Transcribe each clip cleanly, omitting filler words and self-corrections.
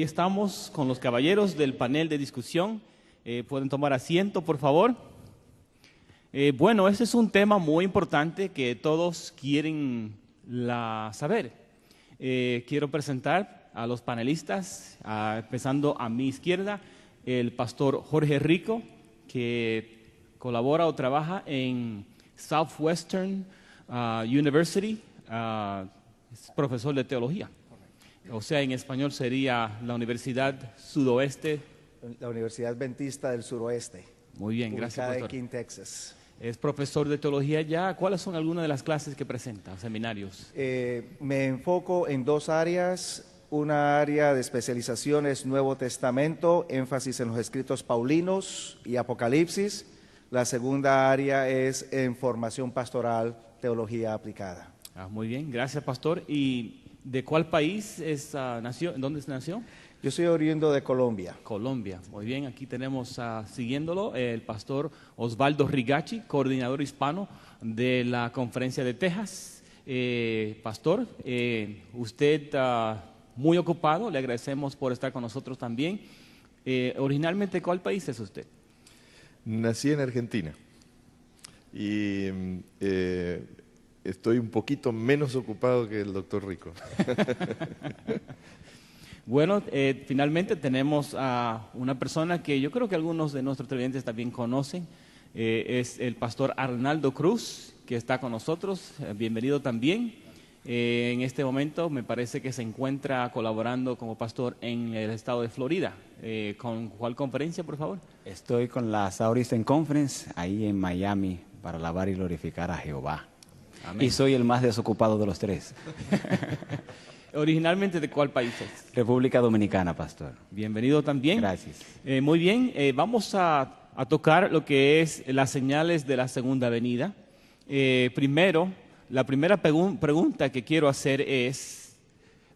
Estamos con los caballeros del panel de discusión. Pueden tomar asiento, por favor. Bueno, ese es un tema muy importante que todos quieren saber. Quiero presentar a los panelistas, empezando a mi izquierda, el pastor Jorge Rico, que colabora o trabaja en Southwestern University, es profesor de teología. O sea, en español sería la Universidad Sudoeste. La Universidad Adventista del Suroeste. Muy bien, gracias, pastor. De King, Texas. Es profesor de teología ya. ¿Cuáles son algunas de las clases que presenta, seminarios? Me enfoco en dos áreas. Una área de especialización es Nuevo Testamento, énfasis en los escritos paulinos y Apocalipsis. La segunda área es en formación pastoral, teología aplicada. Muy bien, gracias, pastor. ¿Y de cuál país nació? ¿En dónde nació? Yo soy oriundo de Colombia. Colombia, muy bien. Aquí tenemos, siguiéndolo, el pastor Osvaldo Rigachi, coordinador hispano de la Conferencia de Texas. Pastor, usted muy ocupado, le agradecemos por estar con nosotros también. Originalmente, ¿cuál país es usted? Nací en Argentina y estoy un poquito menos ocupado que el doctor Rico. Bueno, finalmente tenemos a una persona que yo creo que algunos de nuestros televidentes también conocen. Es el pastor Arnaldo Cruz, que está con nosotros. Bienvenido también. En este momento me parece que se encuentra colaborando como pastor en el estado de Florida. ¿Con cuál conferencia, por favor? Estoy con la Southeastern Conference, ahí en Miami, para alabar y glorificar a Jehová. Amén. Y soy el más desocupado de los tres. ¿Originalmente de cuál país es? República Dominicana, pastor. Bienvenido también. Gracias. Muy bien, vamos a tocar lo que es las señales de la segunda venida. Primero, la primera pregunta que quiero hacer es,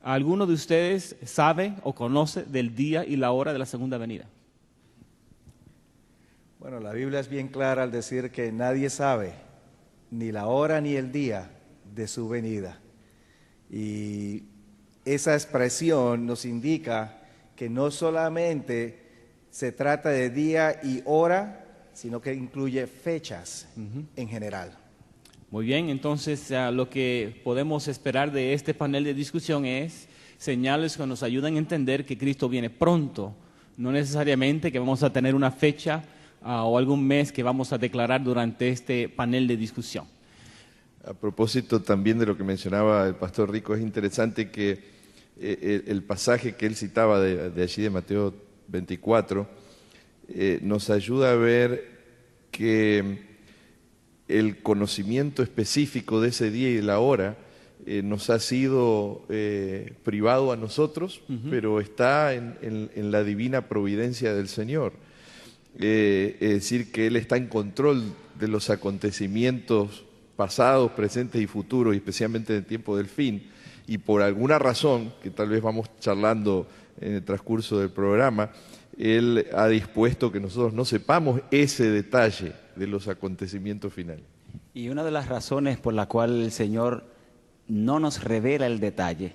¿alguno de ustedes sabe o conoce del día y la hora de la segunda venida? Bueno, la Biblia es bien clara al decir que nadie sabe ni la hora ni el día de su venida. Y esa expresión nos indica que no solamente se trata de día y hora, sino que incluye fechas en general. Muy bien, entonces lo que podemos esperar de este panel de discusión es señales que nos ayudan a entender que Cristo viene pronto, no necesariamente que vamos a tener una fecha o algún mes que vamos a declarar durante este panel de discusión. A propósito también de lo que mencionaba el pastor Rico, es interesante que el pasaje que él citaba de allí de Mateo 24 nos ayuda a ver que el conocimiento específico de ese día y de la hora nos ha sido privado a nosotros, pero está en la divina providencia del Señor. Es decir, que Él está en control de los acontecimientos pasados, presentes y futuros, y especialmente en el tiempo del fin, y por alguna razón, que tal vez vamos charlando en el transcurso del programa, Él ha dispuesto que nosotros no sepamos ese detalle de los acontecimientos finales. Y una de las razones por la cual el Señor no nos revela el detalle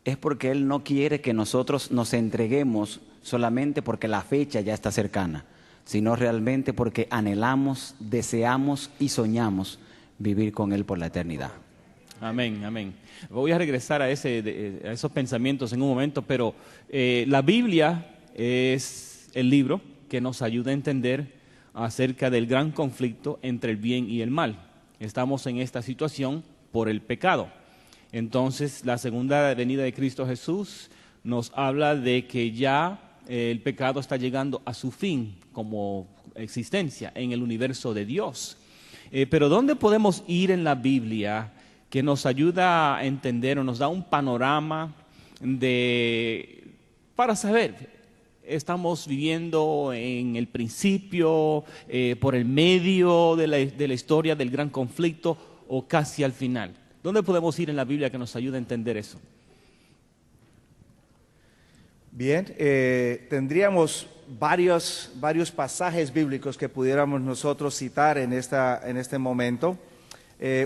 es porque Él no quiere que nosotros nos entreguemos solamente porque la fecha ya está cercana, sino realmente porque anhelamos, deseamos y soñamos vivir con Él por la eternidad. Amén, amén. Voy a regresar a esos pensamientos en un momento, pero la Biblia es el libro que nos ayuda a entender acerca del gran conflicto entre el bien y el mal. Estamos en esta situación por el pecado. Entonces, la segunda venida de Cristo Jesús nos habla de que ya el pecado está llegando a su fin como existencia en el universo de Dios. Pero ¿dónde podemos ir en la Biblia que nos ayuda a entender o nos da un panorama para saber? Estamos viviendo en el principio, por el medio de la historia del gran conflicto o casi al final. ¿Dónde podemos ir en la Biblia que nos ayude a entender eso? Bien, tendríamos varios pasajes bíblicos que pudiéramos nosotros citar en este momento.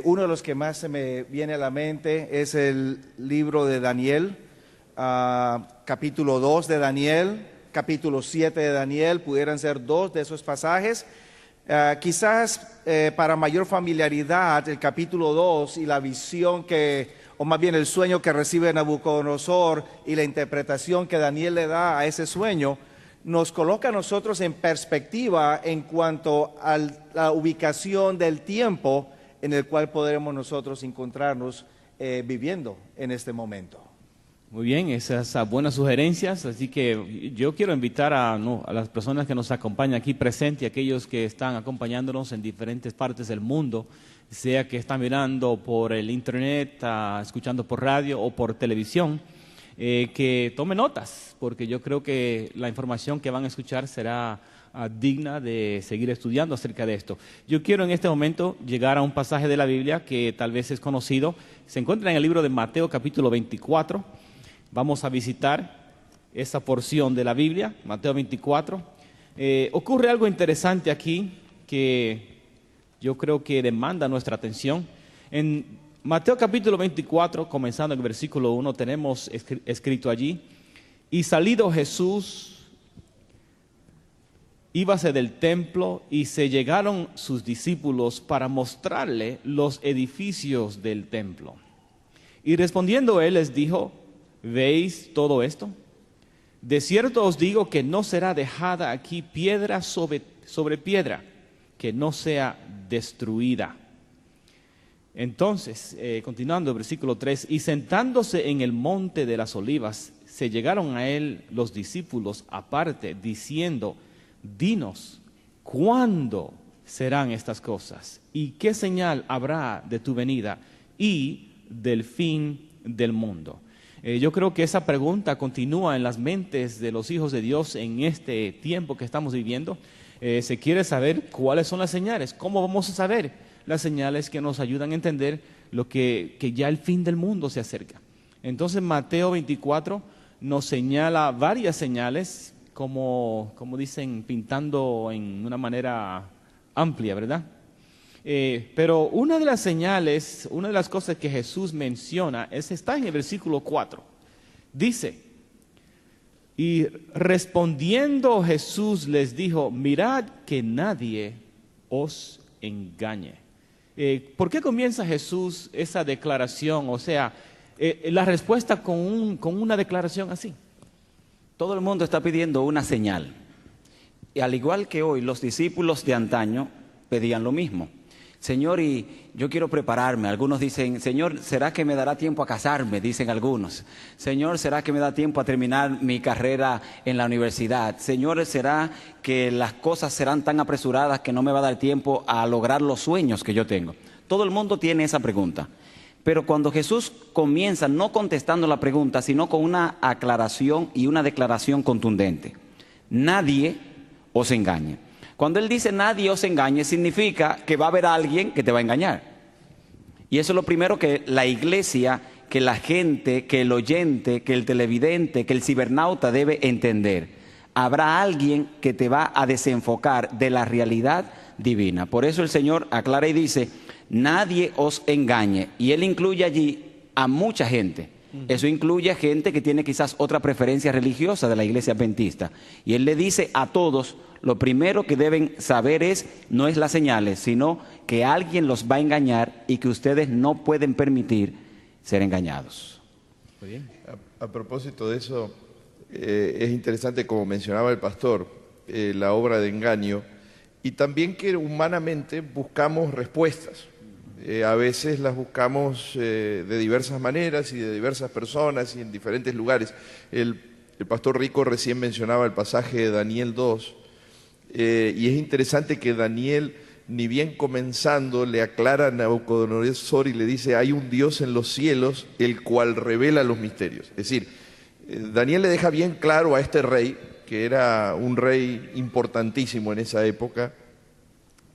Uno de los que más se me viene a la mente es el libro de Daniel, capítulo 2 de Daniel, capítulo 7 de Daniel, pudieran ser dos de esos pasajes. Quizás para mayor familiaridad, el capítulo 2 y la visión o más bien el sueño que recibe Nabucodonosor y la interpretación que Daniel le da a ese sueño, nos coloca a nosotros en perspectiva en cuanto a la ubicación del tiempo en el cual podremos nosotros encontrarnos viviendo en este momento. Muy bien, esas buenas sugerencias, así que yo quiero invitar a las personas que nos acompañan aquí presentes y aquellos que están acompañándonos en diferentes partes del mundo, sea que están mirando por el internet, escuchando por radio o por televisión, que tomen notas, porque yo creo que la información que van a escuchar será digna de seguir estudiando acerca de esto. Yo quiero en este momento llegar a un pasaje de la Biblia que tal vez es conocido, se encuentra en el libro de Mateo capítulo 24, vamos a visitar esa porción de la Biblia, Mateo 24. Ocurre algo interesante aquí que yo creo que demanda nuestra atención. En Mateo capítulo 24, comenzando en el versículo 1, tenemos escrito allí: y salido Jesús, íbase del templo, y se llegaron sus discípulos para mostrarle los edificios del templo. Y respondiendo él les dijo: ¿veis todo esto? De cierto os digo que no será dejada aquí piedra sobre piedra, que no sea destruida. Entonces, continuando el versículo 3, y sentándose en el monte de las olivas, se llegaron a él los discípulos aparte, diciendo: dinos, ¿cuándo serán estas cosas? ¿Y qué señal habrá de tu venida y del fin del mundo? Yo creo que esa pregunta continúa en las mentes de los hijos de Dios en este tiempo que estamos viviendo. Se quiere saber cuáles son las señales, cómo vamos a saber las señales que nos ayudan a entender lo que ya el fin del mundo se acerca. Entonces Mateo 24 nos señala varias señales, como dicen, pintando en una manera amplia, ¿verdad? Pero una de las señales, una de las cosas que Jesús menciona está en el versículo 4. Dice: y respondiendo Jesús les dijo: mirad que nadie os engañe. ¿Por qué comienza Jesús esa declaración? O sea, la respuesta con una declaración así. Todo el mundo está pidiendo una señal. Y al igual que hoy, los discípulos de antaño pedían lo mismo. Señor, y yo quiero prepararme. Algunos dicen: Señor, ¿será que me dará tiempo a casarme? Dicen algunos. Señor, ¿será que me da tiempo a terminar mi carrera en la universidad? Señor, ¿será que las cosas serán tan apresuradas que no me va a dar tiempo a lograr los sueños que yo tengo? Todo el mundo tiene esa pregunta. Pero cuando Jesús comienza no contestando la pregunta, sino con una aclaración y una declaración contundente: nadie os engañe. Cuando Él dice nadie os engañe, significa que va a haber alguien que te va a engañar. Y eso es lo primero que la iglesia, que la gente, que el oyente, que el televidente, que el cibernauta debe entender. Habrá alguien que te va a desenfocar de la realidad divina. Por eso el Señor aclara y dice: nadie os engañe. Y Él incluye allí a mucha gente. Eso incluye a gente que tiene quizás otra preferencia religiosa de la iglesia adventista. Y Él le dice a todos: lo primero que deben saber no es las señales, sino que alguien los va a engañar y que ustedes no pueden permitir ser engañados. Muy bien. A propósito de eso, es interesante, como mencionaba el pastor, la obra de engaño, y también que humanamente buscamos respuestas. A veces las buscamos de diversas maneras y de diversas personas y en diferentes lugares. El pastor Rico recién mencionaba el pasaje de Daniel 2, y es interesante que Daniel, ni bien comenzando, le aclara a Nabucodonosor y le dice: hay un Dios en los cielos, el cual revela los misterios. Es decir, Daniel le deja bien claro a este rey, que era un rey importantísimo en esa época,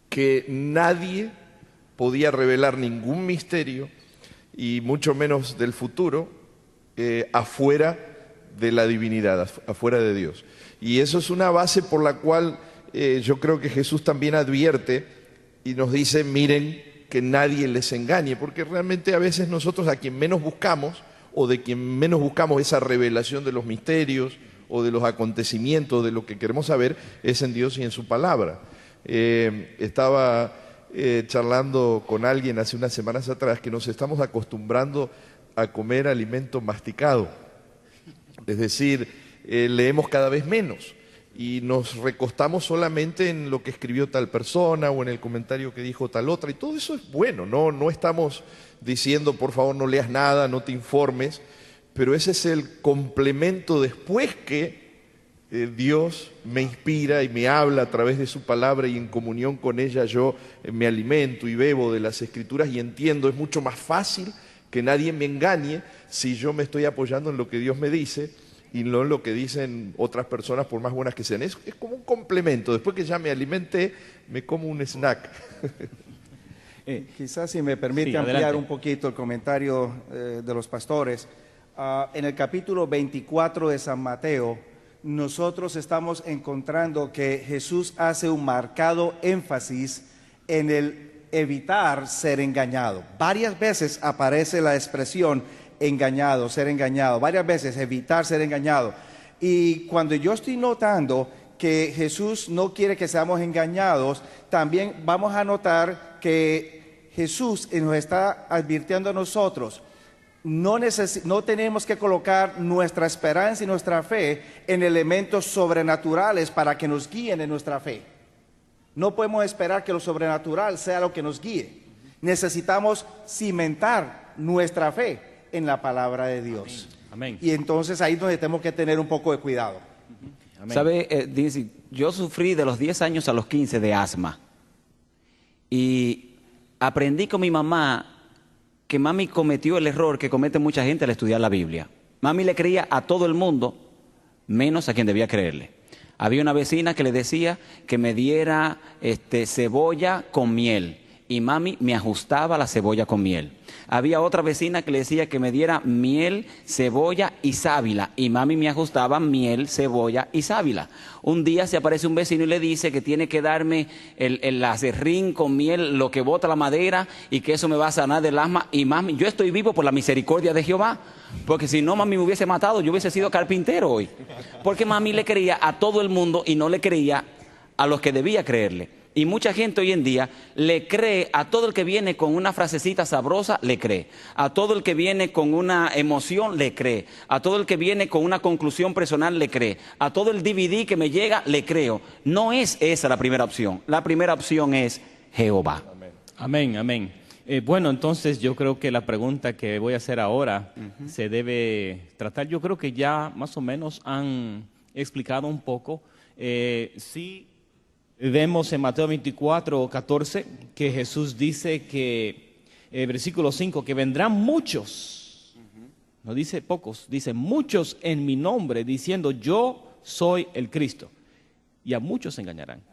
que nadie podía revelar ningún misterio, y mucho menos del futuro, afuera de la divinidad, afuera de Dios. Y eso es una base por la cual yo creo que Jesús también advierte y nos dice: miren que nadie les engañe, porque realmente a veces nosotros, a quien menos buscamos o de quien menos buscamos esa revelación de los misterios o de los acontecimientos, de lo que queremos saber, es en Dios y en su palabra. Estaba charlando con alguien hace unas semanas atrás que nos estamos acostumbrando a comer alimento masticado, es decir, leemos cada vez menos y nos recostamos solamente en lo que escribió tal persona o en el comentario que dijo tal otra, y todo eso es bueno, no estamos diciendo por favor no leas nada, no te informes, pero ese es el complemento después que Dios me inspira y me habla a través de su palabra, y en comunión con ella yo me alimento y bebo de las Escrituras y entiendo. Es mucho más fácil que nadie me engañe si yo me estoy apoyando en lo que Dios me dice y no en lo que dicen otras personas, por más buenas que sean. Es como un complemento. Después que ya me alimenté, me como un snack. Quizás si me permite Sí, ampliar adelante. un poquito el comentario de los pastores. En el capítulo 24 de San Mateo, nosotros estamos encontrando que Jesús hace un marcado énfasis en el evitar ser engañado. Varias veces aparece la expresión engañado, ser engañado. Varias veces evitar ser engañado. Y cuando yo estoy notando que Jesús no quiere que seamos engañados, también vamos a notar que Jesús nos está advirtiendo a nosotros. No tenemos que colocar nuestra esperanza y nuestra fe en elementos sobrenaturales para que nos guíen en nuestra fe. No podemos esperar que lo sobrenatural sea lo que nos guíe. Necesitamos cimentar nuestra fe en la palabra de Dios. Amén. Y entonces ahí es donde tenemos que tener un poco de cuidado. Amén. ¿Sabe? Dice, yo sufrí de los 10 años a los 15 de asma. Y aprendí con mi mamá que mami cometió el error que comete mucha gente al estudiar la Biblia. Mami le creía a todo el mundo, menos a quien debía creerle. Había una vecina que le decía que me diera cebolla con miel, y mami me ajustaba la cebolla con miel. Había otra vecina que le decía que me diera miel, cebolla y sábila, y mami me ajustaba miel, cebolla y sábila. Un día se aparece un vecino y le dice que tiene que darme el aserrín con miel, lo que bota la madera, y que eso me va a sanar del asma. Y mami, yo estoy vivo por la misericordia de Jehová, porque si no mami me hubiese matado, yo hubiese sido carpintero hoy. Porque mami le creía a todo el mundo y no le creía a los que debía creerle. Y mucha gente hoy en día le cree a todo el que viene con una frasecita sabrosa, le cree. A todo el que viene con una emoción, le cree. A todo el que viene con una conclusión personal, le cree. A todo el DVD que me llega, le creo. No es esa la primera opción. La primera opción es Jehová. Amén, amén. Bueno, entonces yo creo que la pregunta que voy a hacer ahora se debe tratar. Yo creo que ya más o menos han explicado un poco. Sí. Vemos en Mateo 24, 14, que Jesús dice que, versículo 5, que vendrán muchos, no dice pocos, dice muchos en mi nombre, diciendo yo soy el Cristo, y a muchos se engañarán.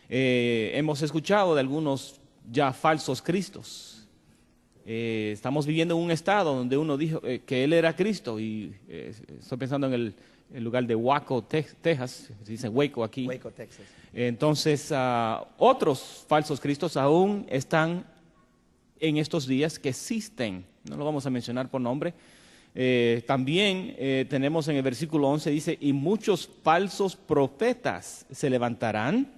Hemos escuchado de algunos ya falsos cristos. Estamos viviendo en un estado donde uno dijo que él era Cristo, y estoy pensando en el lugar de Waco, Texas, se dice Waco aquí. Waco, Texas. Entonces, otros falsos cristos aún están en estos días que existen. No lo vamos a mencionar por nombre. También tenemos en el versículo 11, dice, y muchos falsos profetas se levantarán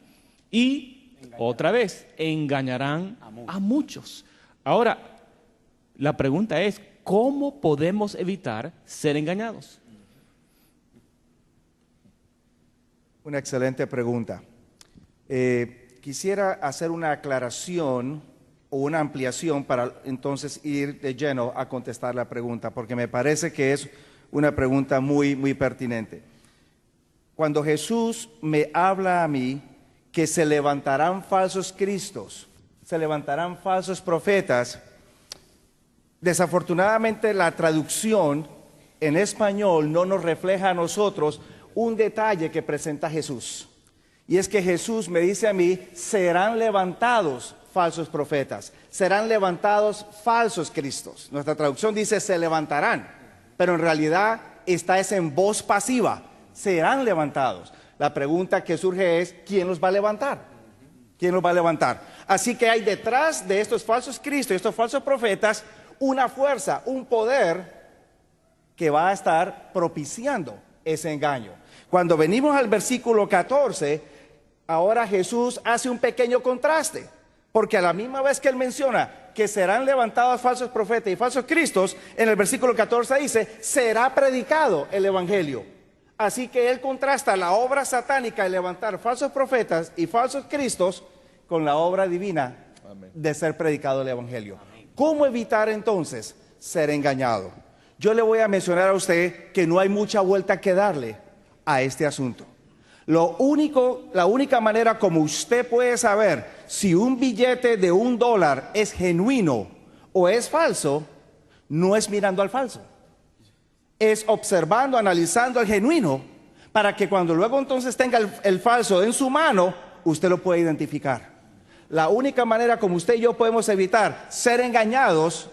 y, otra vez, engañarán a muchos. Ahora, la pregunta es, ¿cómo podemos evitar ser engañados? Una excelente pregunta. Quisiera hacer una aclaración o una ampliación para entonces ir de lleno a contestar la pregunta, porque me parece que es una pregunta muy, muy pertinente. Cuando Jesús me habla a mí que se levantarán falsos cristos, se levantarán falsos profetas, desafortunadamente la traducción en español no nos refleja a nosotros un detalle que presenta Jesús. Y es que Jesús me dice a mí, serán levantados falsos profetas, serán levantados falsos cristos. Nuestra traducción dice se levantarán, pero en realidad está es en voz pasiva, serán levantados. La pregunta que surge es, ¿quién los va a levantar? ¿Quién los va a levantar? Así que hay detrás de estos falsos cristos, estos falsos profetas, una fuerza, un poder que va a estar propiciando ese engaño. Cuando venimos al versículo 14, ahora Jesús hace un pequeño contraste, porque a la misma vez que él menciona que serán levantados falsos profetas y falsos cristos, en el versículo 14 dice, será predicado el evangelio. Así que él contrasta la obra satánica de levantar falsos profetas y falsos cristos con la obra divina de ser predicado el evangelio. ¿Cómo evitar entonces ser engañado? Yo le voy a mencionar a usted que no hay mucha vuelta que darle a este asunto. La única manera como usted puede saber si un billete de $1 es genuino o es falso, no es mirando al falso. Es observando, analizando al genuino, para que cuando luego entonces tenga el falso en su mano, usted lo pueda identificar. La única manera como usted y yo podemos evitar ser engañados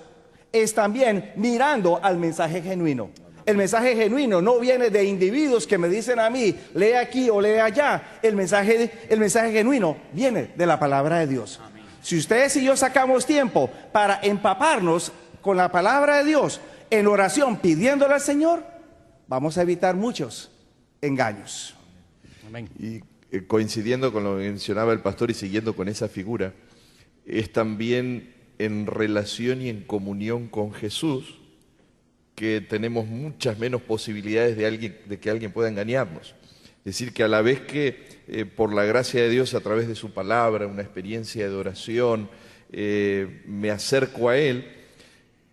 es también mirando al mensaje genuino. El mensaje genuino no viene de individuos que me dicen a mí, lee aquí o lee allá. El mensaje genuino viene de la palabra de Dios. Amén. Si ustedes y yo sacamos tiempo para empaparnos con la palabra de Dios en oración pidiéndole al Señor, vamos a evitar muchos engaños. Amén. Y coincidiendo con lo que mencionaba el pastor y siguiendo con esa figura, es también en relación y en comunión con Jesús que tenemos muchas menos posibilidades de que alguien pueda engañarnos. Es decir, que a la vez que por la gracia de Dios, a través de su palabra, una experiencia de oración, me acerco a Él,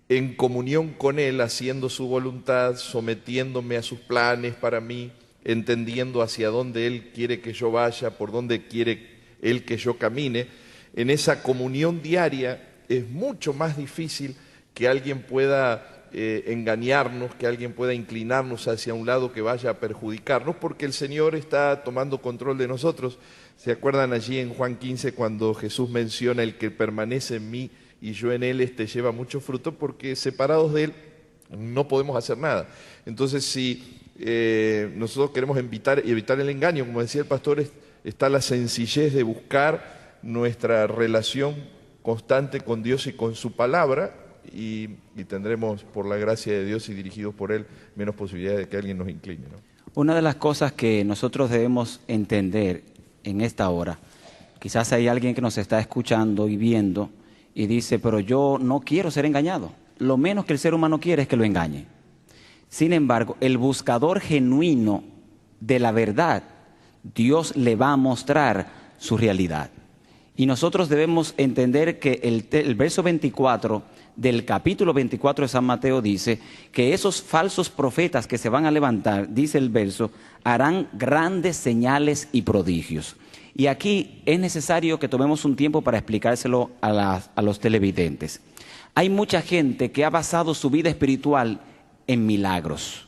en comunión con Él, haciendo su voluntad, sometiéndome a sus planes para mí, entendiendo hacia dónde Él quiere que yo vaya, por dónde quiere Él que yo camine, en esa comunión diaria es mucho más difícil que alguien pueda engañarnos, que alguien pueda inclinarnos hacia un lado que vaya a perjudicarnos, porque el Señor está tomando control de nosotros. ¿Se acuerdan allí en Juan 15 cuando Jesús menciona el que permanece en mí y yo en él, lleva mucho fruto? Porque separados de Él no podemos hacer nada. Entonces, si nosotros queremos evitar el engaño, como decía el pastor, está la sencillez de buscar nuestra relación constante con Dios y con su palabra, y tendremos, por la gracia de Dios y dirigidos por Él, menos posibilidades de que alguien nos incline, ¿no? Una de las cosas que nosotros debemos entender en esta hora, quizás hay alguien que nos está escuchando y viendo y dice, pero yo no quiero ser engañado. Lo menos que el ser humano quiere es que lo engañe. Sin embargo, el buscador genuino de la verdad, Dios le va a mostrar su realidad. Y nosotros debemos entender que el verso 24 del capítulo 24 de San Mateo dice que esos falsos profetas que se van a levantar, dice el verso, harán grandes señales y prodigios. Y aquí es necesario que tomemos un tiempo para explicárselo a los televidentes. Hay mucha gente que ha basado su vida espiritual en milagros.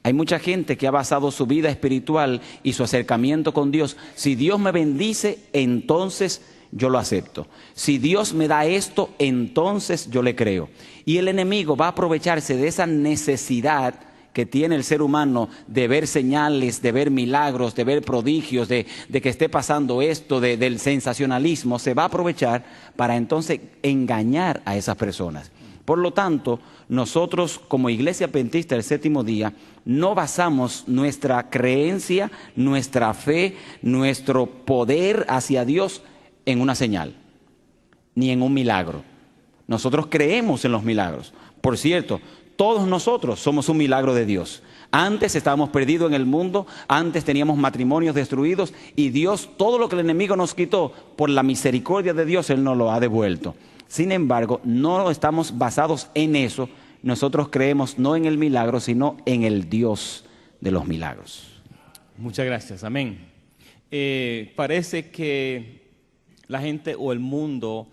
Hay mucha gente que ha basado su vida espiritual y su acercamiento con Dios. Si Dios me bendice, entonces yo lo acepto. Si Dios me da esto, entonces yo le creo. Y el enemigo va a aprovecharse de esa necesidad que tiene el ser humano de ver señales, de ver milagros, de ver prodigios, de que esté pasando esto, del sensacionalismo. Se va a aprovechar para entonces engañar a esas personas. Por lo tanto, nosotros como Iglesia Adventista del Séptimo Día no basamos nuestra creencia, nuestra fe, nuestro poder hacia Dios en una señal, ni en un milagro. Nosotros creemos en los milagros. Por cierto, todos nosotros somos un milagro de Dios. Antes estábamos perdidos en el mundo, antes teníamos matrimonios destruidos y Dios, todo lo que el enemigo nos quitó, por la misericordia de Dios, Él nos lo ha devuelto. Sin embargo, no estamos basados en eso. Nosotros creemos no en el milagro, sino en el Dios de los milagros. Muchas gracias, amén. Parece que la gente o el mundo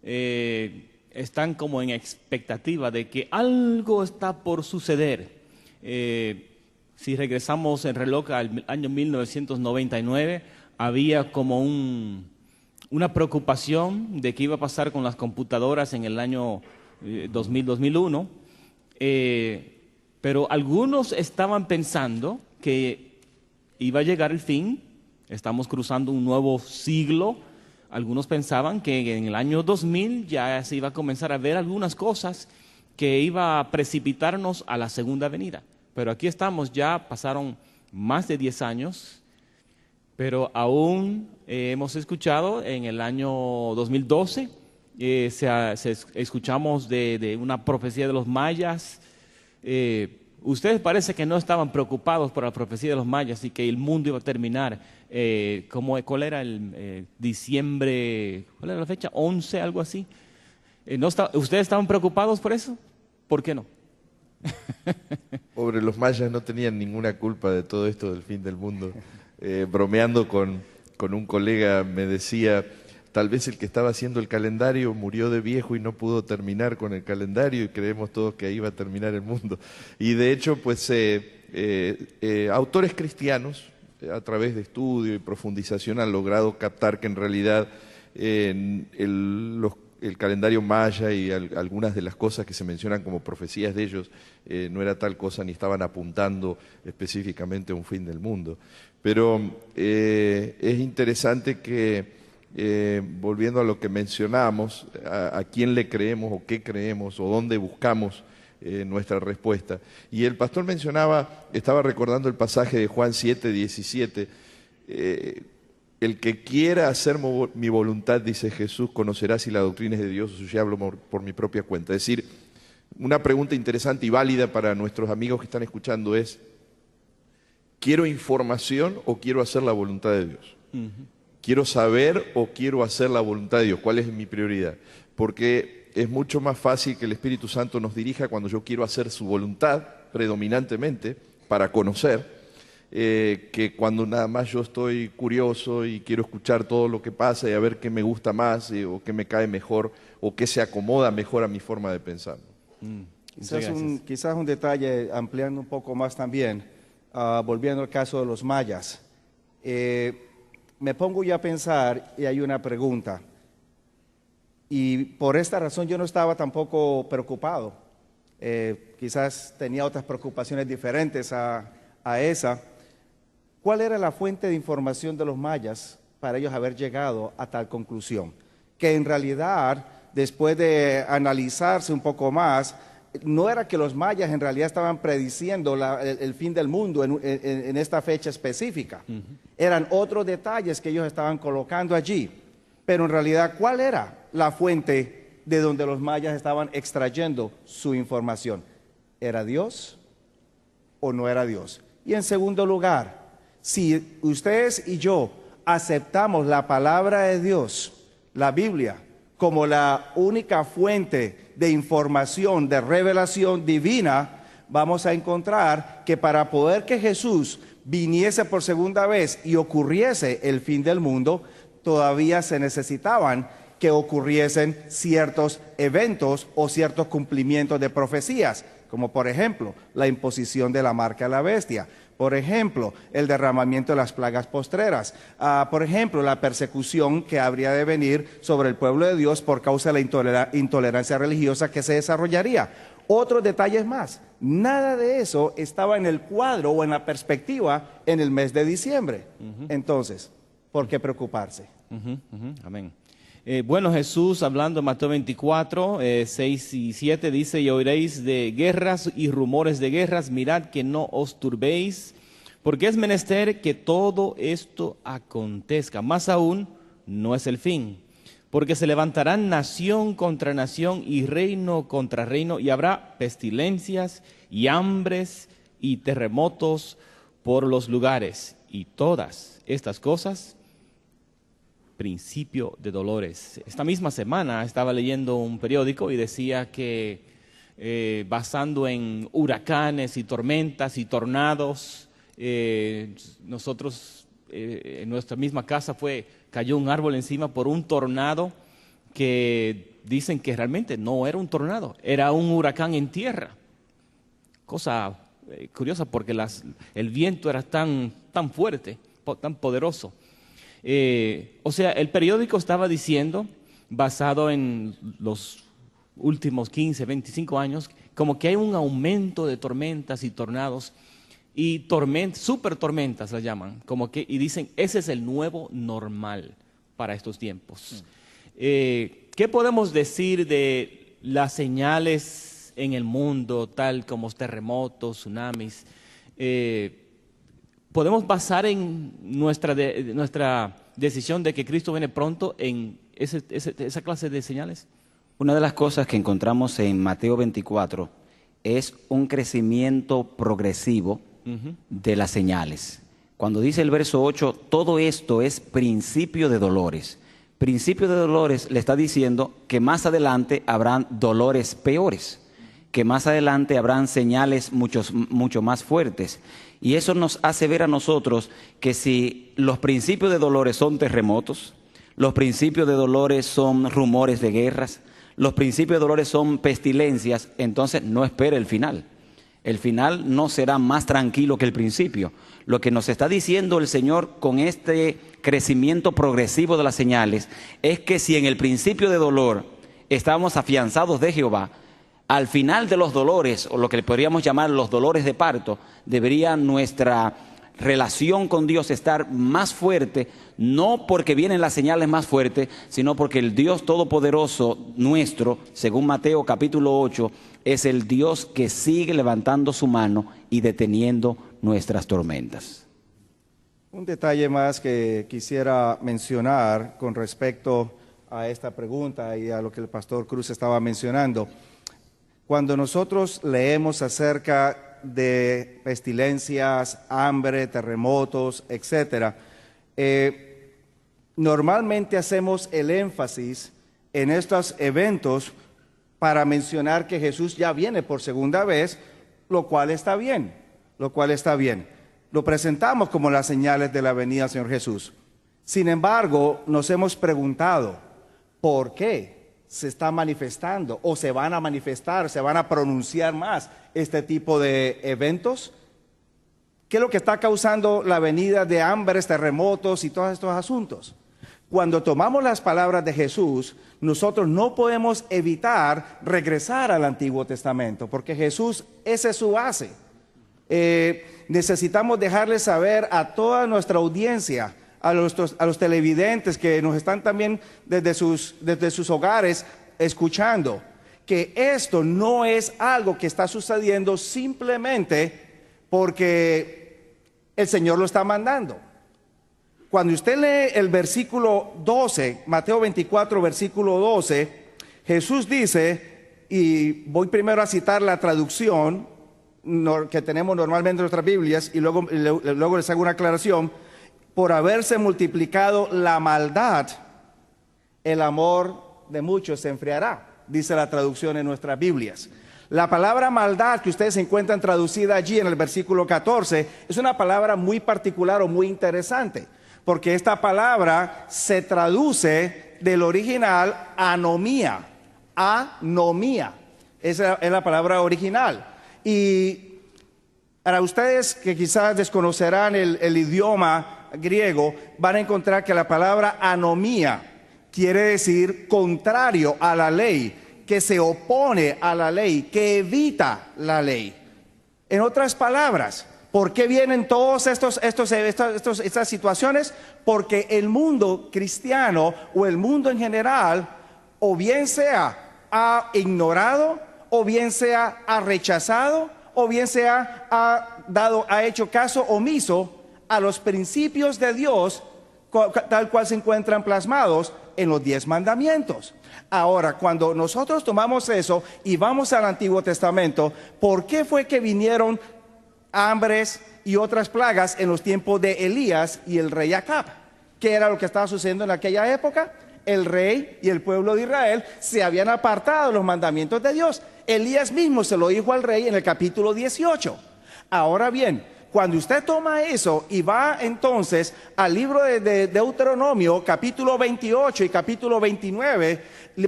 están como en expectativa de que algo está por suceder. Si regresamos el reloj al año 1999, había como una preocupación de qué iba a pasar con las computadoras en el año 2000-2001, pero algunos estaban pensando que iba a llegar el fin, estamos cruzando un nuevo siglo. Algunos pensaban que en el año 2000 ya se iba a comenzar a ver algunas cosas que iba a precipitarnos a la segunda venida. Pero aquí estamos, ya pasaron más de 10 años, pero aún hemos escuchado en el año 2012, escuchamos de una profecía de los mayas. Ustedes parece que no estaban preocupados por la profecía de los mayas y que el mundo iba a terminar. ¿Cuál era el diciembre? ¿Cuál era la fecha? 11, algo así. ¿Ustedes estaban preocupados por eso? ¿Por qué no? Pobre, los mayas no tenían ninguna culpa de todo esto del fin del mundo. Bromeando con un colega me decía, tal vez el que estaba haciendo el calendario murió de viejo y no pudo terminar con el calendario y creemos todos que ahí iba a terminar el mundo. Y de hecho, pues autores cristianos, a través de estudio y profundización, han logrado captar que en realidad el calendario maya y algunas de las cosas que se mencionan como profecías de ellos no era tal cosa ni estaban apuntando específicamente a un fin del mundo. Pero es interesante que, volviendo a lo que mencionamos, a quién le creemos o qué creemos o dónde buscamos nuestra respuesta. Y el pastor estaba recordando el pasaje de Juan 7:17, el que quiera hacer mi voluntad, dice Jesús, conocerá si la doctrina es de Dios o si yo hablo por mi propia cuenta. Es decir, una pregunta interesante y válida para nuestros amigos que están escuchando es, ¿quiero información o quiero hacer la voluntad de Dios? ¿Quiero saber o quiero hacer la voluntad de Dios? ¿Cuál es mi prioridad? Porque es mucho más fácil que el Espíritu Santo nos dirija cuando yo quiero hacer su voluntad predominantemente para conocer, que cuando nada más yo estoy curioso y quiero escuchar todo lo que pasa y a ver qué me gusta más o qué me cae mejor o qué se acomoda mejor a mi forma de pensar. Quizás un detalle, ampliando un poco más también, volviendo al caso de los mayas. Me pongo ya a pensar y hay una pregunta. Y por esta razón yo no estaba tampoco preocupado. Quizás tenía otras preocupaciones diferentes a esa. ¿Cuál era la fuente de información de los mayas para ellos haber llegado a tal conclusión? Que en realidad, después de analizarse un poco más, no era que los mayas en realidad estaban prediciendo el fin del mundo en esta fecha específica. Eran otros detalles que ellos estaban colocando allí. Pero en realidad, ¿cuál era la fuente de donde los mayas estaban extrayendo su información? ¿Era Dios o no era Dios? Y en segundo lugar, si ustedes y yo aceptamos la palabra de Dios, la Biblia, como la única fuente de información, de revelación divina, vamos a encontrar que para poder que Jesús viniese por segunda vez y ocurriese el fin del mundo, todavía se necesitaban que ocurriesen ciertos eventos o ciertos cumplimientos de profecías, como por ejemplo la imposición de la marca de la bestia, por ejemplo el derramamiento de las plagas postreras, por ejemplo la persecución que habría de venir sobre el pueblo de Dios por causa de la intolerancia religiosa que se desarrollaría. Otros detalles más, nada de eso estaba en el cuadro o en la perspectiva en el mes de diciembre. Entonces, ¿por qué preocuparse? Amén. Bueno, Jesús hablando en Mateo 24, 6 y 7 dice, y oiréis de guerras y rumores de guerras, mirad que no os turbéis, porque es menester que todo esto acontezca, más aún no es el fin, porque se levantarán nación contra nación y reino contra reino, y habrá pestilencias y hambres y terremotos por los lugares, y todas estas cosas principio de dolores. Esta misma semana estaba leyendo un periódico y decía que basando en huracanes y tormentas y tornados, nosotros en nuestra misma casa cayó un árbol encima por un tornado que dicen que realmente no era un tornado, era un huracán en tierra. Cosa curiosa porque el viento era tan fuerte, tan poderoso. O sea, el periódico estaba diciendo, basado en los últimos 15, 25 años, como que hay un aumento de tormentas y tornados, y super tormentas las llaman, y dicen, ese es el nuevo normal para estos tiempos. ¿Qué podemos decir de las señales en el mundo, tal como terremotos, tsunamis, podemos basar en nuestra decisión de que Cristo viene pronto en esa clase de señales. Una de las cosas que encontramos en Mateo 24 es un crecimiento progresivo de las señales. Cuando dice el verso 8, todo esto es principio de dolores. Principio de dolores le está diciendo que más adelante habrán dolores peores, que más adelante habrán señales mucho más fuertes. Y eso nos hace ver a nosotros que si los principios de dolores son terremotos, los principios de dolores son rumores de guerras, los principios de dolores son pestilencias, entonces no espere el final. El final no será más tranquilo que el principio. Lo que nos está diciendo el Señor con este crecimiento progresivo de las señales es que si en el principio de dolor estábamos afianzados de Jehová, al final de los dolores, o lo que le podríamos llamar los dolores de parto, debería nuestra relación con Dios estar más fuerte, no porque vienen las señales más fuertes, sino porque el Dios Todopoderoso nuestro, según Mateo capítulo 8, es el Dios que sigue levantando su mano y deteniendo nuestras tormentas. Un detalle más que quisiera mencionar con respecto a esta pregunta y a lo que el pastor Cruz estaba mencionando. Cuando nosotros leemos acerca de pestilencias, hambre, terremotos, etcétera, normalmente hacemos el énfasis en estos eventos para mencionar que Jesús ya viene por segunda vez, lo cual está bien, Lo presentamos como las señales de la venida del Señor Jesús. Sin embargo, nos hemos preguntado, ¿por qué se está manifestando o se van a manifestar, se van a pronunciar más este tipo de eventos? ¿Qué es lo que está causando la venida de hambres, terremotos y todos estos asuntos? Cuando tomamos las palabras de Jesús, nosotros no podemos evitar regresar al Antiguo Testamento, porque Jesús, ese es su base. Necesitamos dejarles saber a toda nuestra audiencia, a los televidentes que nos están también desde sus hogares escuchando, que esto no es algo que está sucediendo simplemente porque el Señor lo está mandando. Cuando usted lee el versículo 12, Mateo 24, versículo 12, Jesús dice, y voy primero a citar la traducción que tenemos normalmente en nuestras Biblias, y luego les hago una aclaración. Por haberse multiplicado la maldad, el amor de muchos se enfriará, dice la traducción en nuestras Biblias. La palabra maldad que ustedes encuentran traducida allí en el versículo 14 es una palabra muy particular o muy interesante, porque esta palabra se traduce del original anomía. Esa es la palabra original. Y para ustedes que quizás desconocerán el idioma griego, van a encontrar que la palabra anomía quiere decir contrario a la ley, que se opone a la ley, que evita la ley. En otras palabras, ¿por qué vienen todas estas situaciones? Porque el mundo cristiano o el mundo en general, o bien sea ha ignorado, o bien sea ha rechazado, o bien sea ha hecho caso omiso a los principios de Dios, tal cual se encuentran plasmados en los 10 mandamientos. Ahora, cuando nosotros tomamos eso y vamos al Antiguo Testamento, ¿por qué fue que vinieron hambres y otras plagas en los tiempos de Elías y el rey Acab? ¿Qué era lo que estaba sucediendo en aquella época? El rey y el pueblo de Israel se habían apartado de los mandamientos de Dios. Elías mismo se lo dijo al rey en el capítulo 18. Ahora bien, cuando usted toma eso y va entonces al libro de Deuteronomio, capítulo 28 y capítulo 29,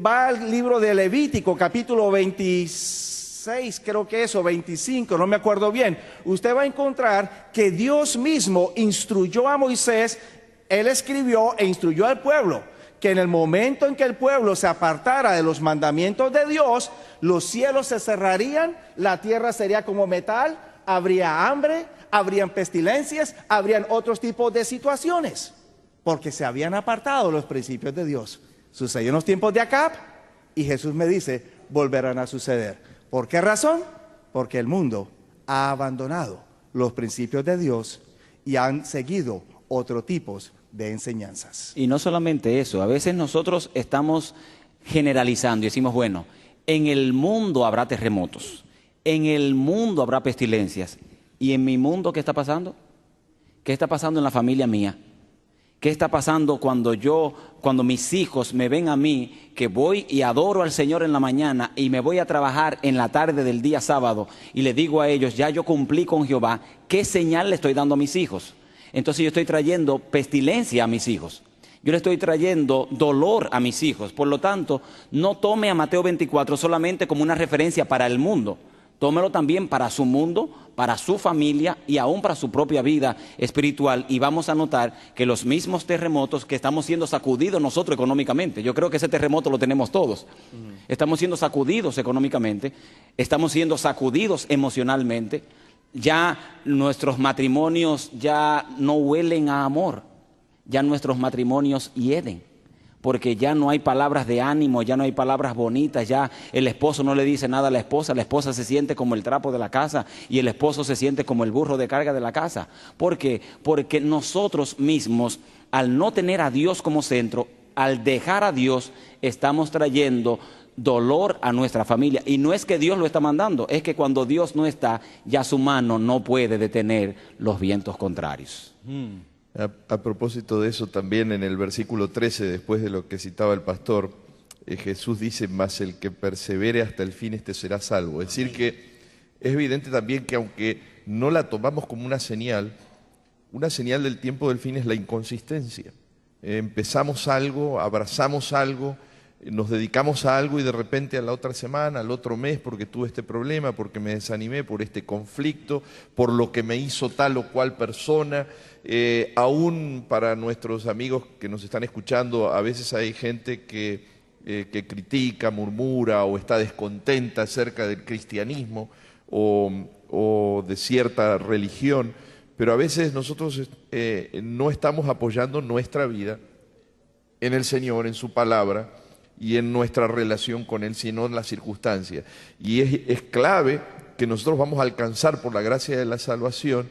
va al libro de Levítico, capítulo 26, creo que eso, 25, no me acuerdo bien, usted va a encontrar que Dios mismo instruyó a Moisés, él escribió e instruyó al pueblo, que en el momento en que el pueblo se apartara de los mandamientos de Dios, los cielos se cerrarían, la tierra sería como metal, habría hambre, habrían pestilencias, habrían otros tipos de situaciones, porque se habían apartado los principios de Dios. Sucedió en los tiempos de Acab y Jesús me dice, volverán a suceder. ¿Por qué razón? Porque el mundo ha abandonado los principios de Dios y han seguido otros tipos de enseñanzas. Y no solamente eso, a veces nosotros estamos generalizando y decimos, bueno, en el mundo habrá terremotos, en el mundo habrá pestilencias. ¿Y en mi mundo qué está pasando? ¿Qué está pasando en la familia mía? ¿Qué está pasando cuando mis hijos me ven a mí, que voy y adoro al Señor en la mañana y me voy a trabajar en la tarde del día sábado y le digo a ellos, ya yo cumplí con Jehová, ¿qué señal le estoy dando a mis hijos? Entonces yo estoy trayendo pestilencia a mis hijos. Yo le estoy trayendo dolor a mis hijos. Por lo tanto, no tome a Mateo 24 solamente como una referencia para el mundo. Tómelo también para su mundo, para su familia y aún para su propia vida espiritual. Y vamos a notar que los mismos terremotos que estamos siendo sacudidos nosotros económicamente, yo creo que ese terremoto lo tenemos todos. Estamos siendo sacudidos económicamente, estamos siendo sacudidos emocionalmente. Ya nuestros matrimonios ya no huelen a amor, ya nuestros matrimonios hieden. Porque ya no hay palabras de ánimo, ya no hay palabras bonitas, ya el esposo no le dice nada a la esposa se siente como el trapo de la casa y el esposo se siente como el burro de carga de la casa. ¿Por qué? Porque nosotros mismos, al no tener a Dios como centro, al dejar a Dios, estamos trayendo dolor a nuestra familia. Y no es que Dios lo está mandando, es que cuando Dios no está, ya su mano no puede detener los vientos contrarios. A propósito de eso, también en el versículo 13, después de lo que citaba el pastor, Jesús dice, mas el que persevere hasta el fin, este será salvo. Es decir que es evidente también que aunque no la tomamos como una señal del tiempo del fin es la inconsistencia. Empezamos algo, abrazamos algo, nos dedicamos a algo y de repente a la otra semana, al otro mes, porque tuve este problema, porque me desanimé, por este conflicto, por lo que me hizo tal o cual persona. Aún para nuestros amigos que nos están escuchando, a veces hay gente que critica, murmura o está descontenta acerca del cristianismo o de cierta religión, pero a veces nosotros no estamos apoyando nuestra vida en el Señor, en su palabra, y en nuestra relación con Él, sino en las circunstancias. Y es clave que nosotros vamos a alcanzar por la gracia de la salvación,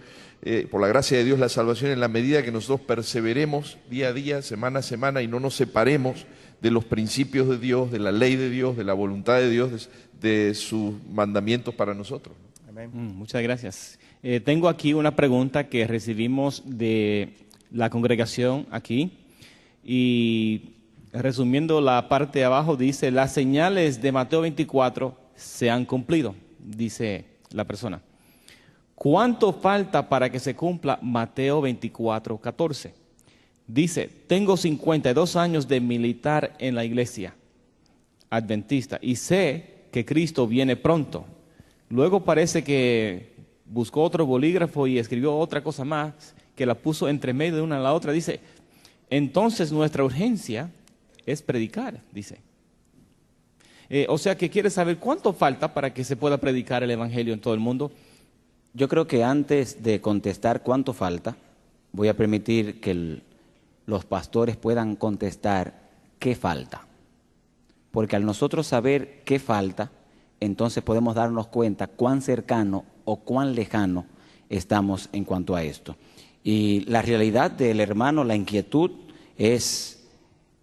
por la gracia de Dios la salvación, en la medida que nosotros perseveremos día a día, semana a semana, y no nos separemos de los principios de Dios, de la ley de Dios, de la voluntad de Dios, de sus mandamientos para nosotros. Amén. Muchas gracias. Tengo aquí una pregunta que recibimos de la congregación aquí y resumiendo la parte de abajo dice, las señales de Mateo 24 se han cumplido, dice la persona. ¿Cuánto falta para que se cumpla Mateo 24, 14? Dice, tengo 52 años de militar en la iglesia adventista y sé que Cristo viene pronto. Luego parece que buscó otro bolígrafo y escribió otra cosa más que la puso entre medio de una a la otra. Dice, entonces nuestra urgencia es predicar, dice. O sea que quiere saber cuánto falta para que se pueda predicar el evangelio en todo el mundo. Yo creo que antes de contestar cuánto falta, voy a permitir que los pastores puedan contestar qué falta. Porque al nosotros saber qué falta, entonces podemos darnos cuenta cuán cercano o cuán lejano estamos en cuanto a esto. Y la realidad del hermano, la inquietud es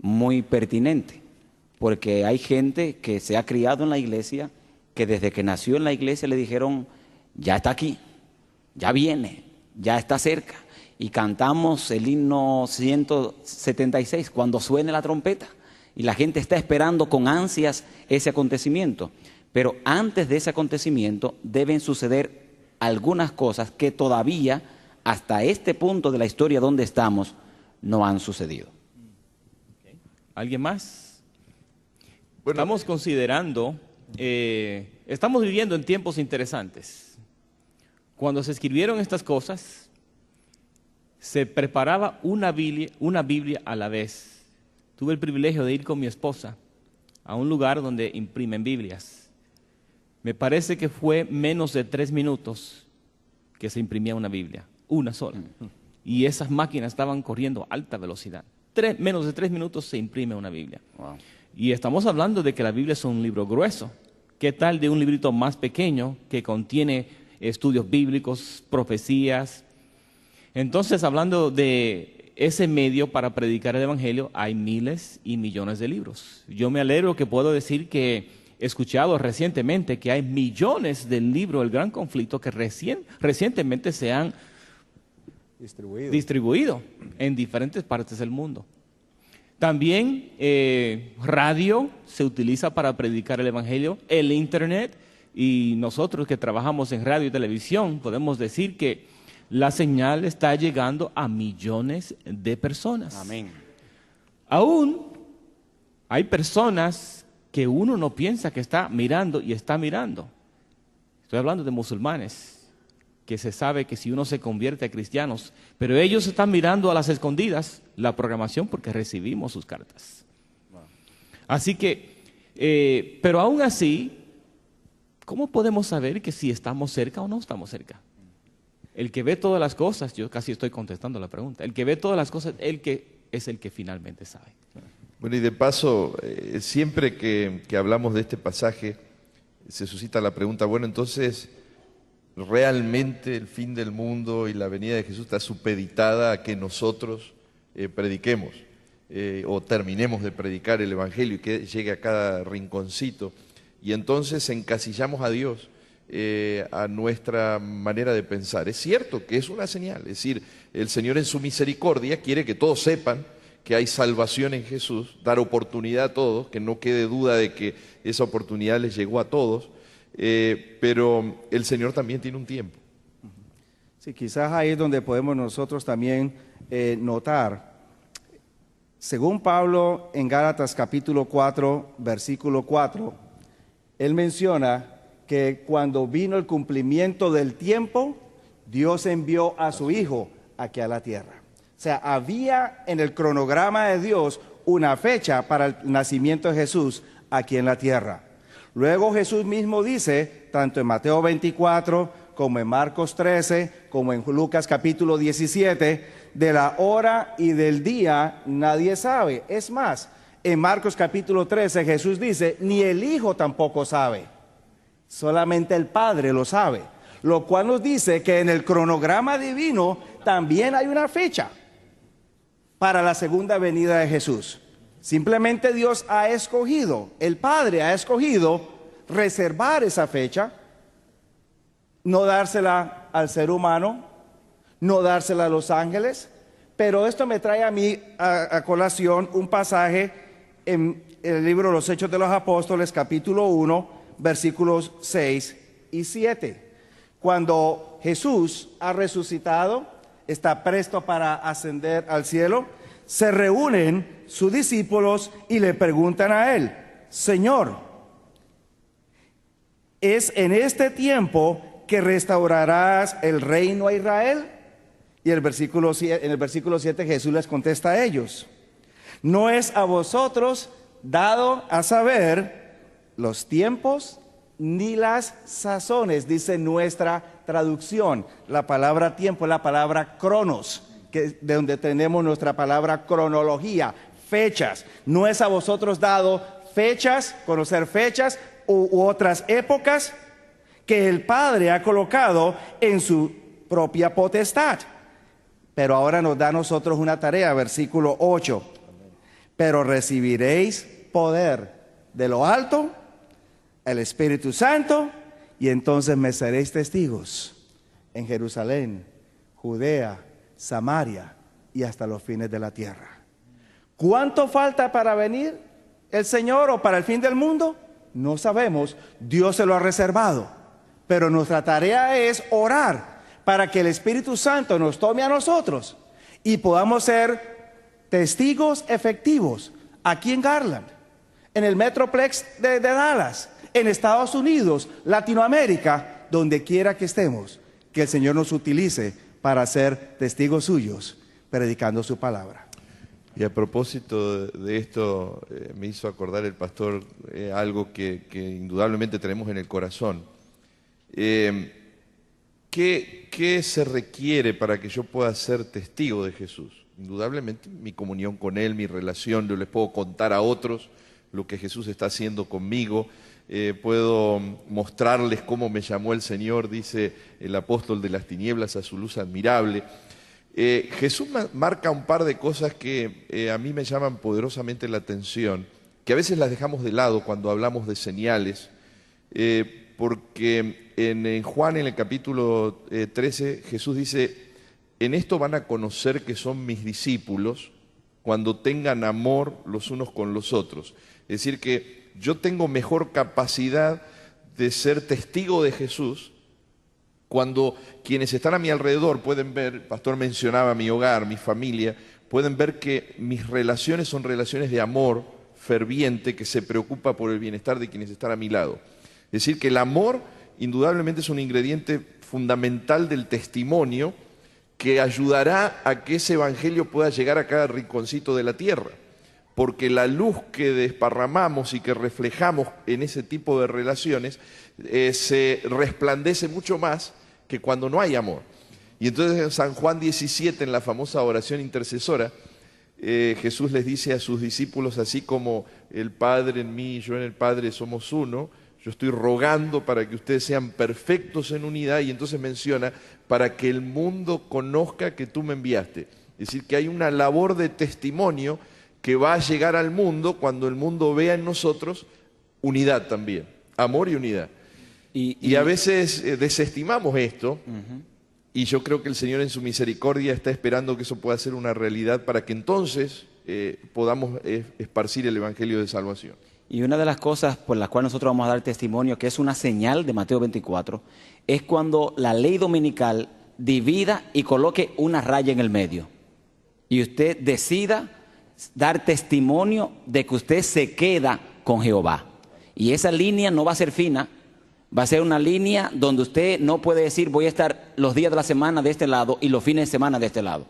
muy pertinente, porque hay gente que se ha criado en la iglesia, que desde que nació en la iglesia le dijeron, ya está aquí, ya viene, ya está cerca. Y cantamos el himno 176 cuando suene la trompeta, y la gente está esperando con ansias ese acontecimiento. Pero antes de ese acontecimiento deben suceder algunas cosas que todavía, hasta este punto de la historia donde estamos, no han sucedido. ¿Alguien más? Bueno, Estamos considerando, estamos viviendo en tiempos interesantes. Cuando se escribieron estas cosas, se preparaba una Biblia a la vez. Tuve el privilegio de ir con mi esposa a un lugar donde imprimen Biblias. Me parece que fue menos de 3 minutos que se imprimía una Biblia, una sola. Y esas máquinas estaban corriendo a alta velocidad. Menos de 3 minutos se imprime una Biblia. Wow. Y estamos hablando de que la Biblia es un libro grueso, ¿Qué tal de un librito más pequeño que contiene estudios bíblicos, profecías? Entonces, hablando de ese medio para predicar el Evangelio, hay miles y millones de libros. Yo me alegro que puedo decir que he escuchado recientemente que hay millones de libros del Gran Conflicto que recientemente se han distribuido en diferentes partes del mundo. También radio se utiliza para predicar el Evangelio, el Internet, y nosotros que trabajamos en radio y televisión podemos decir que la señal está llegando a millones de personas. Amén. Aún hay personas que uno no piensa que está mirando y está mirando. Estoy hablando de musulmanes, que se sabe que si uno se convierte a cristianos, pero ellos están mirando a las escondidas la programación porque recibimos sus cartas. Así que, pero aún así, ¿cómo podemos saber que si estamos cerca o no estamos cerca? El que ve todas las cosas, yo casi estoy contestando la pregunta, el que ve todas las cosas, es el que finalmente sabe. Bueno, y de paso, siempre que hablamos de este pasaje, se suscita la pregunta, bueno, entonces, ¿realmente el fin del mundo y la venida de Jesús está supeditada a que nosotros prediquemos o terminemos de predicar el Evangelio y que llegue a cada rinconcito? Y entonces encasillamos a Dios a nuestra manera de pensar. Es cierto que es una señal, es decir, el Señor en su misericordia quiere que todos sepan que hay salvación en Jesús, dar oportunidad a todos, que no quede duda de que esa oportunidad les llegó a todos, pero el Señor también tiene un tiempo. Sí, quizás ahí es donde podemos nosotros también notar, según Pablo en Gálatas capítulo 4, versículo 4, él menciona que cuando vino el cumplimiento del tiempo, Dios envió a su Hijo aquí a la tierra. O sea, había en el cronograma de Dios una fecha para el nacimiento de Jesús aquí en la tierra. Luego Jesús mismo dice, tanto en Mateo 24, como en Marcos 13, como en Lucas capítulo 17, de la hora y del día nadie sabe. Es más, en Marcos capítulo 13 Jesús dice, ni el Hijo tampoco sabe, solamente el Padre lo sabe. Lo cual nos dice que en el cronograma divino también hay una fecha para la segunda venida de Jesús. Simplemente Dios ha escogido, el Padre ha escogido reservar esa fecha, no dársela al ser humano, no dársela a los ángeles, pero esto me trae a mí a colación un pasaje en el libro de los Hechos de los Apóstoles, capítulo 1, versículos 6 y 7. Cuando Jesús ha resucitado, está presto para ascender al cielo, se reúnen sus discípulos y le preguntan a él, Señor, ¿es en este tiempo que restaurarás el reino a Israel? Y en el versículo 7 Jesús les contesta a ellos, no es a vosotros dado a saber los tiempos ni las sazones, dice nuestra traducción. La palabra tiempo es la palabra cronos, de donde tenemos nuestra palabra cronología, fechas. No es a vosotros dado fechas, conocer fechas u otras épocas que el Padre ha colocado en su propia potestad. Pero ahora nos da a nosotros una tarea, versículo 8. Pero recibiréis poder de lo alto, el Espíritu Santo, y entonces me seréis testigos en Jerusalén, Judea, Samaria y hasta los fines de la tierra. ¿Cuánto falta para venir el Señor o para el fin del mundo? No sabemos, Dios se lo ha reservado, pero nuestra tarea es orar para que el Espíritu Santo nos tome a nosotros y podamos ser testigos efectivos aquí en Garland, en el Metroplex de Dallas, en Estados Unidos, Latinoamérica, donde quiera que estemos, que el Señor nos utilice para ser testigos suyos, predicando su palabra. Y a propósito de esto, me hizo acordar el pastor algo que indudablemente tenemos en el corazón. ¿Qué se requiere para que yo pueda ser testigo de Jesús? Indudablemente mi comunión con Él, mi relación, yo les puedo contar a otros lo que Jesús está haciendo conmigo, puedo mostrarles cómo me llamó el Señor, dice el apóstol de las tinieblas, a su luz admirable. Jesús marca un par de cosas que a mí me llaman poderosamente la atención, que a veces las dejamos de lado cuando hablamos de señales, porque en Juan, en el capítulo 13, Jesús dice: en esto van a conocer que son mis discípulos cuando tengan amor los unos con los otros. Es decir, que yo tengo mejor capacidad de ser testigo de Jesús cuando quienes están a mi alrededor pueden ver, el pastor mencionaba mi hogar, mi familia, pueden ver que mis relaciones son relaciones de amor ferviente que se preocupa por el bienestar de quienes están a mi lado. Es decir, que el amor indudablemente es un ingrediente fundamental del testimonio que ayudará a que ese evangelio pueda llegar a cada rinconcito de la tierra. Porque la luz que desparramamos y que reflejamos en ese tipo de relaciones se resplandece mucho más que cuando no hay amor. Y entonces en San Juan 17, en la famosa oración intercesora, Jesús les dice a sus discípulos: así como el Padre en mí y yo en el Padre somos uno, yo estoy rogando para que ustedes sean perfectos en unidad. Y entonces menciona: para que el mundo conozca que tú me enviaste. Es decir, que hay una labor de testimonio que va a llegar al mundo cuando el mundo vea en nosotros unidad también, amor y unidad. Y a veces desestimamos esto, y yo creo que el Señor en su misericordia está esperando que eso pueda ser una realidad para que entonces podamos esparcir el Evangelio de salvación. Y una de las cosas por las cuales nosotros vamos a dar testimonio, que es una señal de Mateo 24, es cuando la ley dominical divida y coloque una raya en el medio. Y usted decida dar testimonio de que usted se queda con Jehová. Y esa línea no va a ser fina, va a ser una línea donde usted no puede decir: voy a estar los días de la semana de este lado y los fines de semana de este lado.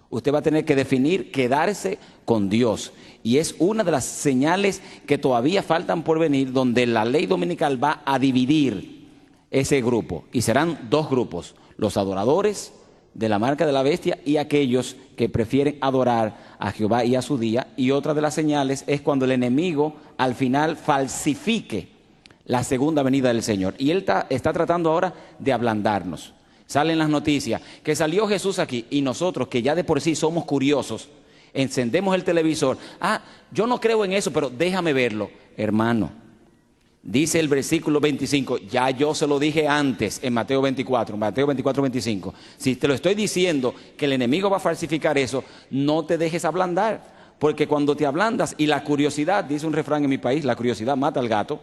Usted va a tener que definir quedarse con Dios. Y es una de las señales que todavía faltan por venir, donde la ley dominical va a dividir ese grupo. Y serán dos grupos: los adoradores de la marca de la bestia y aquellos que prefieren adorar a Jehová y a su día. Y otra de las señales es cuando el enemigo al final falsifique la segunda venida del Señor. Y él está tratando ahora de ablandarnos. Salen las noticias que salió Jesús aquí, y nosotros, que ya de por sí somos curiosos, encendemos el televisor. Yo no creo en eso, pero déjame verlo. Hermano, dice el versículo 25, ya yo se lo dije antes en Mateo 24, 25. Si te lo estoy diciendo que el enemigo va a falsificar eso, no te dejes ablandar, porque cuando te ablandas, y la curiosidad, dice un refrán en mi país, la curiosidad mata al gato,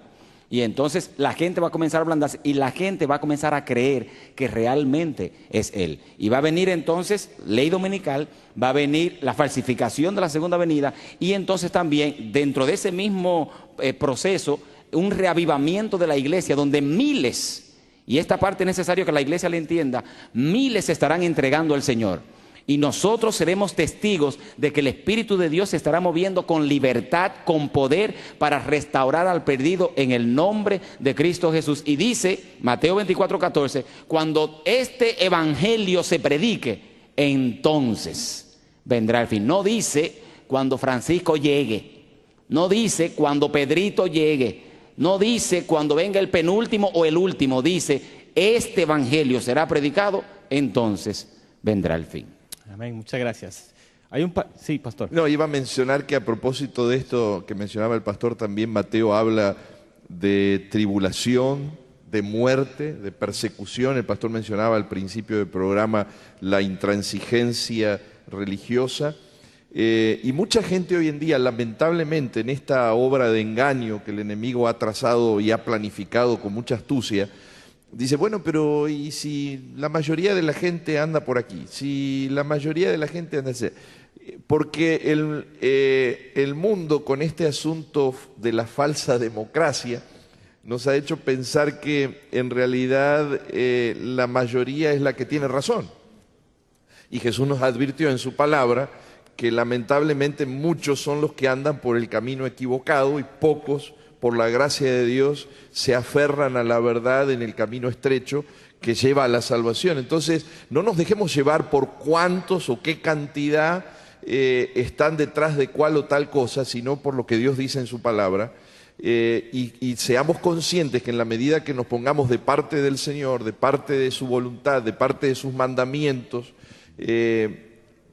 y entonces la gente va a comenzar a ablandarse y la gente va a comenzar a creer que realmente es Él. Y va a venir entonces ley dominical, va a venir la falsificación de la segunda venida, y entonces también dentro de ese mismo proceso, un reavivamiento de la iglesia donde miles, y esta parte es necesario que la iglesia la entienda, miles se estarán entregando al Señor. Y nosotros seremos testigos de que el Espíritu de Dios se estará moviendo con libertad, con poder, para restaurar al perdido en el nombre de Cristo Jesús. Y dice Mateo 24:14, cuando este evangelio se predique, entonces vendrá el fin. No dice cuando Francisco llegue, no dice cuando Pedrito llegue, no dice cuando venga el penúltimo o el último, dice este evangelio será predicado, entonces vendrá el fin. Amén, muchas gracias. Sí, pastor. No, iba a mencionar que a propósito de esto que mencionaba el pastor, también Mateo habla de tribulación, de muerte, de persecución. El pastor mencionaba al principio del programa la intransigencia religiosa. Y mucha gente hoy en día, lamentablemente, en esta obra de engaño que el enemigo ha trazado y ha planificado con mucha astucia, dice: bueno, pero ¿y si la mayoría de la gente anda por aquí? Si la mayoría de la gente anda así. Porque el mundo, con este asunto de la falsa democracia, nos ha hecho pensar que en realidad la mayoría es la que tiene razón. Y Jesús nos advirtió en su palabra que lamentablemente muchos son los que andan por el camino equivocado y pocos, por la gracia de Dios, se aferran a la verdad en el camino estrecho que lleva a la salvación. Entonces, no nos dejemos llevar por cuántos o qué cantidad están detrás de cuál o tal cosa, sino por lo que Dios dice en su palabra. y seamos conscientes que en la medida que nos pongamos de parte del Señor, de parte de su voluntad, de parte de sus mandamientos,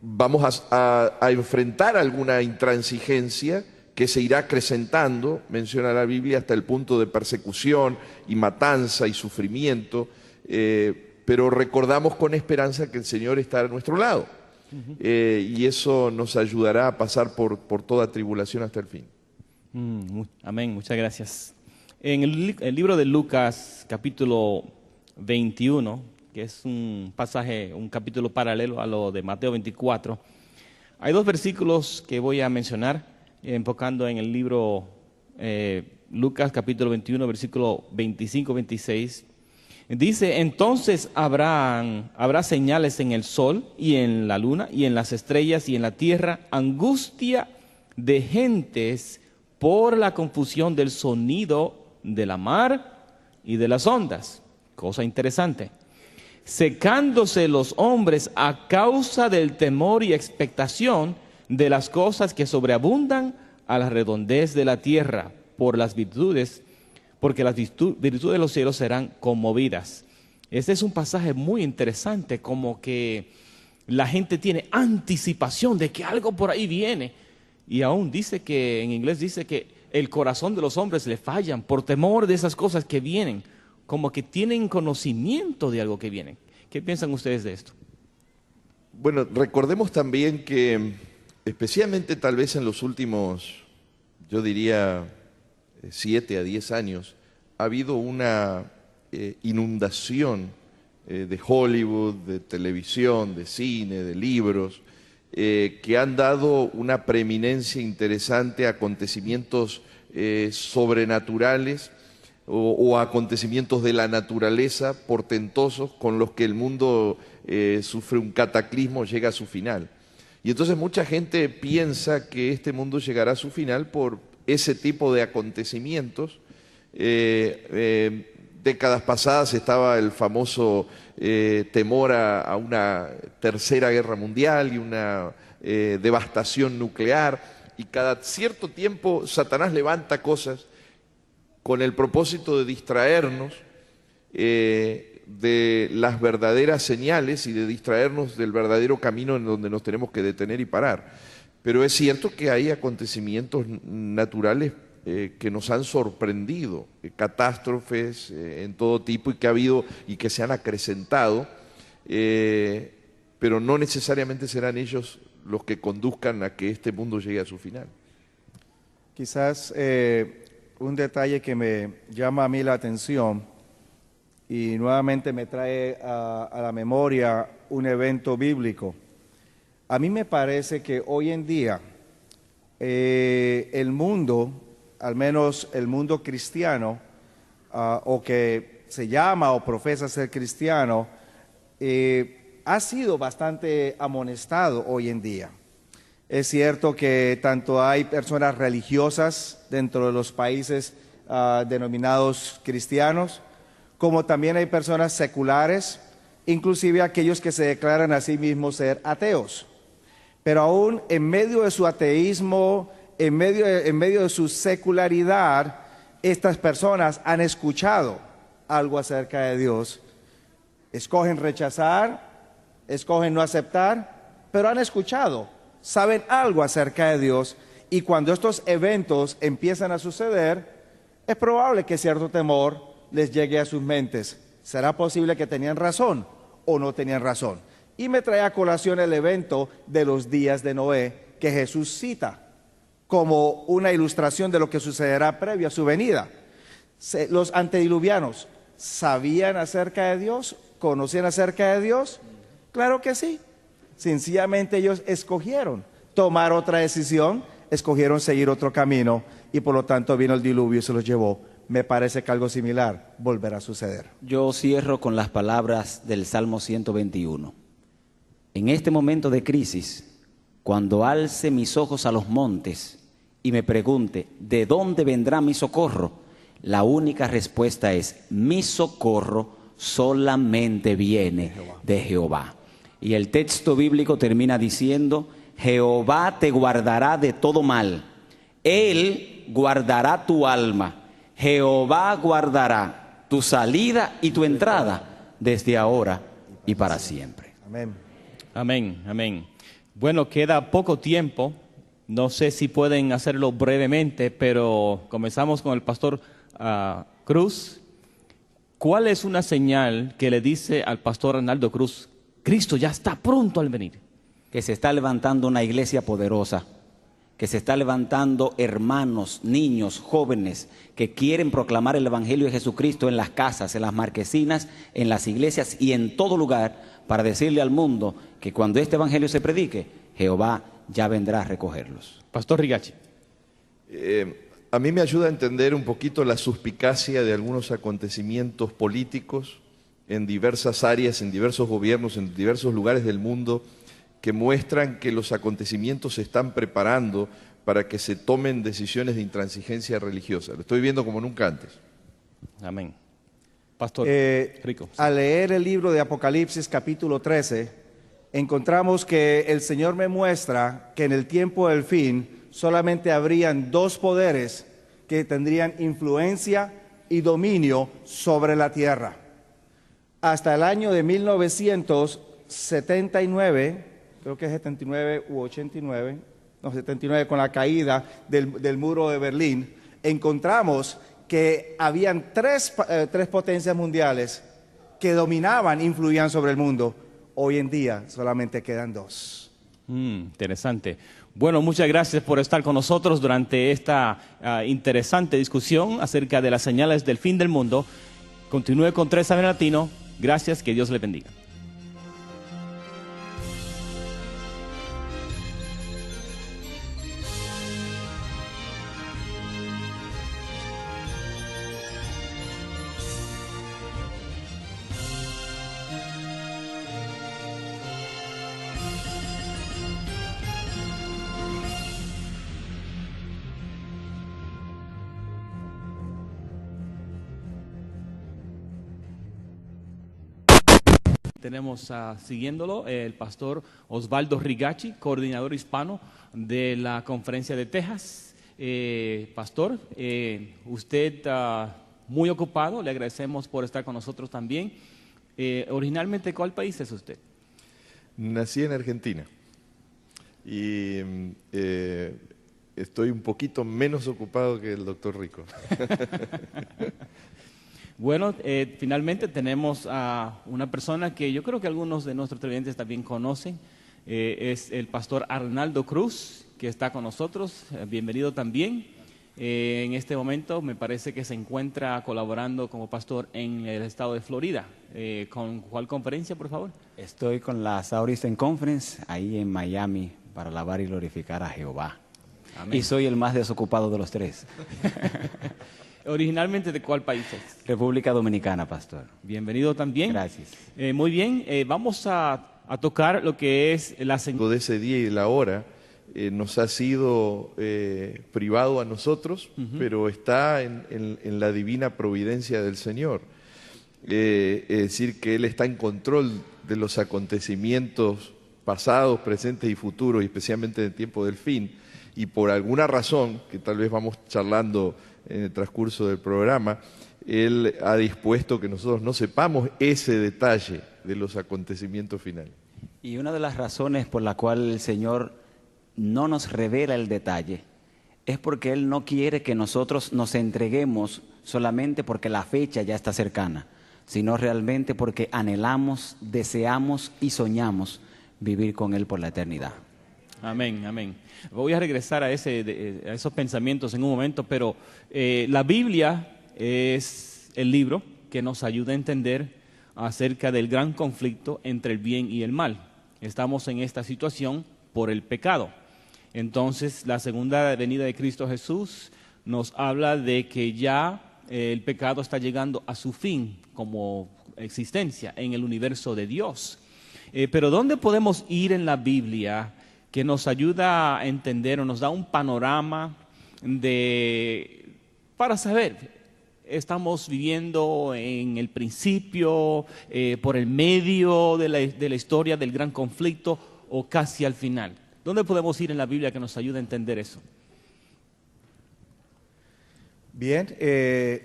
vamos a enfrentar alguna intransigencia que se irá acrecentando, menciona la Biblia, hasta el punto de persecución y matanza y sufrimiento, pero recordamos con esperanza que el Señor está a nuestro lado, y eso nos ayudará a pasar por toda tribulación hasta el fin. Amén, muchas gracias. En el libro de Lucas, capítulo 21, que es un pasaje, un capítulo paralelo a lo de Mateo 24, hay dos versículos que voy a mencionar, enfocando en el libro Lucas, capítulo 21, versículo 25-26. Dice: entonces habrá señales en el sol y en la luna y en las estrellas y en la tierra, angustia de gentes por la confusión del sonido de la mar y de las ondas. Cosa interesante. Secándose los hombres a causa del temor y expectación de las cosas que sobreabundan a la redondez de la tierra, porque las virtudes de los cielos serán conmovidas. Este es un pasaje muy interesante, como que la gente tiene anticipación de que algo por ahí viene. Y aún dice que, en inglés dice que el corazón de los hombres le fallan por temor de esas cosas que vienen, como que tienen conocimiento de algo que viene. ¿Qué piensan ustedes de esto? Bueno, recordemos también que, especialmente tal vez en los últimos, yo diría, 7 a 10 años, ha habido una inundación de Hollywood, de televisión, de cine, de libros, que han dado una preeminencia interesante a acontecimientos sobrenaturales o acontecimientos de la naturaleza portentosos con los que el mundo sufre un cataclismo, llega a su final. Y entonces mucha gente piensa que este mundo llegará a su final por ese tipo de acontecimientos. Décadas pasadas estaba el famoso temor a una tercera guerra mundial y una devastación nuclear, y cada cierto tiempo Satanás levanta cosas con el propósito de distraernos de las verdaderas señales y de distraernos del verdadero camino en donde nos tenemos que detener y parar. Pero es cierto que hay acontecimientos naturales que nos han sorprendido, catástrofes en todo tipo, y que ha habido y que se han acrecentado, pero no necesariamente serán ellos los que conduzcan a que este mundo llegue a su final. Quizás un detalle que me llama a mí la atención y nuevamente me trae a la memoria un evento bíblico. A mí me parece que hoy en día el mundo, al menos el mundo cristiano, o que se llama o profesa ser cristiano, ha sido bastante amonestado hoy en día. Es cierto que tanto hay personas religiosas dentro de los países denominados cristianos, como también hay personas seculares, inclusive aquellos que se declaran a sí mismos ser ateos. Pero aún en medio de su ateísmo, en medio de su secularidad, estas personas han escuchado algo acerca de Dios. Escogen rechazar, escogen no aceptar, pero han escuchado, saben algo acerca de Dios, y cuando estos eventos empiezan a suceder, es probable que cierto temor les llegue a sus mentes. ¿Será posible que tenían razón o no tenían razón? Y me trae a colación el evento de los días de Noé, que Jesús cita como una ilustración de lo que sucederá previo a su venida. Los antediluvianos, ¿sabían acerca de Dios? ¿Conocían acerca de Dios? Claro que sí. Sencillamente ellos escogieron tomar otra decisión, escogieron seguir otro camino, y por lo tanto vino el diluvio y se los llevó. Me parece que algo similar volverá a suceder. Yo cierro con las palabras del Salmo 121. En este momento de crisis, cuando alce mis ojos a los montes y me pregunte, ¿de dónde vendrá mi socorro? La única respuesta es, mi socorro solamente viene de Jehová. Y el texto bíblico termina diciendo, Jehová te guardará de todo mal. Él guardará tu alma. Jehová guardará tu salida y tu entrada desde ahora y para siempre. Amén. Amén, amén. Bueno, queda poco tiempo. No sé si pueden hacerlo brevemente, pero comenzamos con el pastor Cruz. ¿Cuál es una señal que le dice al pastor Arnaldo Cruz, Cristo ya está pronto al venir? Que se está levantando una iglesia poderosa, que se está levantando hermanos, niños, jóvenes que quieren proclamar el Evangelio de Jesucristo en las casas, en las marquesinas, en las iglesias y en todo lugar para decirle al mundo que cuando este Evangelio se predique, Jehová ya vendrá a recogerlos. Pastor Rigachi. A mí me ayuda a entender un poquito la suspicacia de algunos acontecimientos políticos en diversas áreas, en diversos gobiernos, en diversos lugares del mundo, que muestran que los acontecimientos se están preparando para que se tomen decisiones de intransigencia religiosa. Lo estoy viendo como nunca antes. Amén. Pastor Rico. Al leer el libro de Apocalipsis capítulo 13, encontramos que el Señor me muestra que en el tiempo del fin solamente habrían dos poderes que tendrían influencia y dominio sobre la tierra. Hasta el año de 1979, creo que es 79 u 89, no, 79, con la caída del muro de Berlín, encontramos que habían tres potencias mundiales que dominaban, influían sobre el mundo. Hoy en día solamente quedan dos. Interesante. Bueno, muchas gracias por estar con nosotros durante esta interesante discusión acerca de las señales del fin del mundo. Continúe con 3AM Latino. Gracias, que Dios le bendiga. Tenemos siguiéndolo el pastor Osvaldo Rigachi, coordinador hispano de la Conferencia de Texas. Pastor, usted muy ocupado, le agradecemos por estar con nosotros también. Originalmente, ¿cuál país es usted? Nací en Argentina y estoy un poquito menos ocupado que el doctor Rico. Bueno, finalmente tenemos a una persona que yo creo que algunos de nuestros televidentes también conocen. Es el pastor Arnaldo Cruz, que está con nosotros. Bienvenido también. En este momento me parece que se encuentra colaborando como pastor en el estado de Florida. ¿Con cuál conferencia, por favor? Estoy con la Southeastern Conference, ahí en Miami, para alabar y glorificar a Jehová. Amén. Y soy el más desocupado de los tres. ¿Originalmente de cuál país es? República Dominicana, pastor. Bienvenido también. Gracias. Muy bien, vamos a tocar lo que es la señal De ese día y la hora nos ha sido privado a nosotros, pero está en la divina providencia del Señor. Es decir, que Él está en control de los acontecimientos pasados, presentes y futuros, y especialmente en el tiempo del fin. Y por alguna razón, que tal vez vamos charlando en el transcurso del programa, Él ha dispuesto que nosotros no sepamos ese detalle de los acontecimientos finales. Y una de las razones por la cual el Señor no nos revela el detalle es porque Él no quiere que nosotros nos entreguemos solamente porque la fecha ya está cercana, sino realmente porque anhelamos, deseamos y soñamos vivir con Él por la eternidad. Amén, amén. Voy a regresar a esos pensamientos en un momento, pero la Biblia es el libro que nos ayuda a entender acerca del gran conflicto entre el bien y el mal. Estamos en esta situación por el pecado. Entonces, la segunda venida de Cristo Jesús nos habla de que ya el pecado está llegando a su fin como existencia en el universo de Dios. Pero ¿dónde podemos ir en la Biblia que nos ayuda a entender o nos da un panorama para saber, estamos viviendo en el principio, por el medio de la historia del gran conflicto o casi al final? ¿Dónde podemos ir en la Biblia que nos ayude a entender eso? Bien,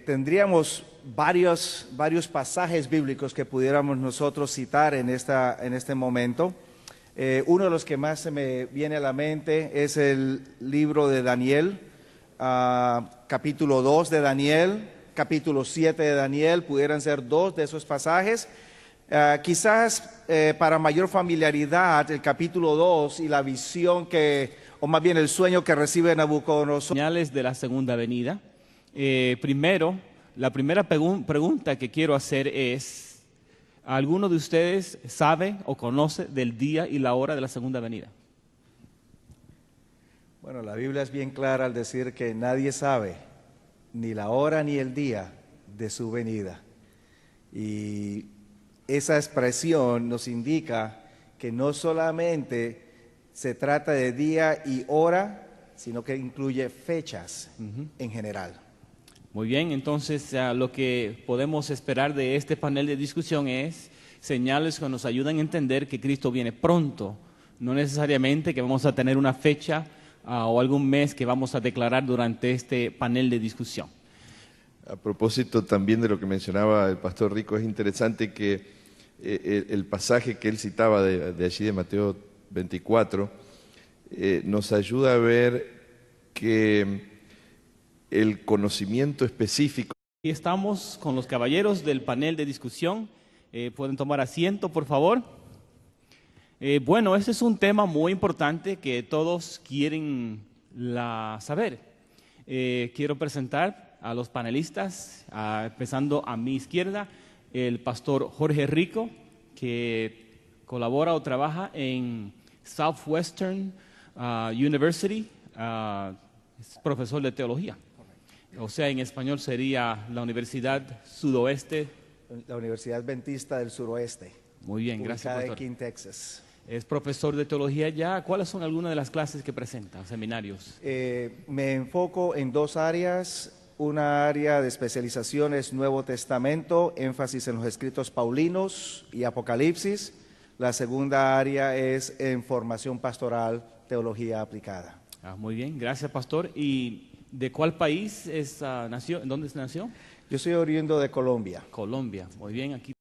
tendríamos varios pasajes bíblicos que pudiéramos nosotros citar en este momento. Uno de los que más se me viene a la mente es el libro de Daniel, capítulo 2 de Daniel, capítulo 7 de Daniel, pudieran ser dos de esos pasajes. Quizás para mayor familiaridad, el capítulo 2 y la visión o más bien el sueño que recibe Nabucodonosor. Señales de la segunda venida. Primero, la primera pregunta que quiero hacer es, ¿alguno de ustedes sabe o conoce del día y la hora de la segunda venida? Bueno, la Biblia es bien clara al decir que nadie sabe ni la hora ni el día de su venida. Y esa expresión nos indica que no solamente se trata de día y hora, sino que incluye fechas en general. Muy bien, entonces lo que podemos esperar de este panel de discusión es señales que nos ayudan a entender que Cristo viene pronto, no necesariamente que vamos a tener una fecha o algún mes que vamos a declarar durante este panel de discusión. A propósito también de lo que mencionaba el pastor Rico, es interesante que el pasaje que él citaba de allí de Mateo 24 nos ayuda a ver que el conocimiento específico. Y estamos con los caballeros del panel de discusión. ¿Pueden tomar asiento, por favor? Bueno, este es un tema muy importante que todos quieren saber. Quiero presentar a los panelistas, empezando a mi izquierda, el pastor Jorge Rico, que colabora o trabaja en Southwestern University, es profesor de teología. O sea, en español sería la Universidad Sudoeste. La Universidad Adventista del Suroeste. Muy bien, gracias, ubicada pastor. aquí en Texas. Es profesor de teología ya. ¿Cuáles son algunas de las clases que presenta, seminarios? Me enfoco en dos áreas. Una área de especialización es Nuevo Testamento, énfasis en los escritos paulinos y Apocalipsis. La segunda área es en formación pastoral, teología aplicada. Muy bien, gracias, pastor. ¿Y de cuál país nació? ¿En dónde nació? Yo soy oriundo de Colombia. Colombia. Muy bien, aquí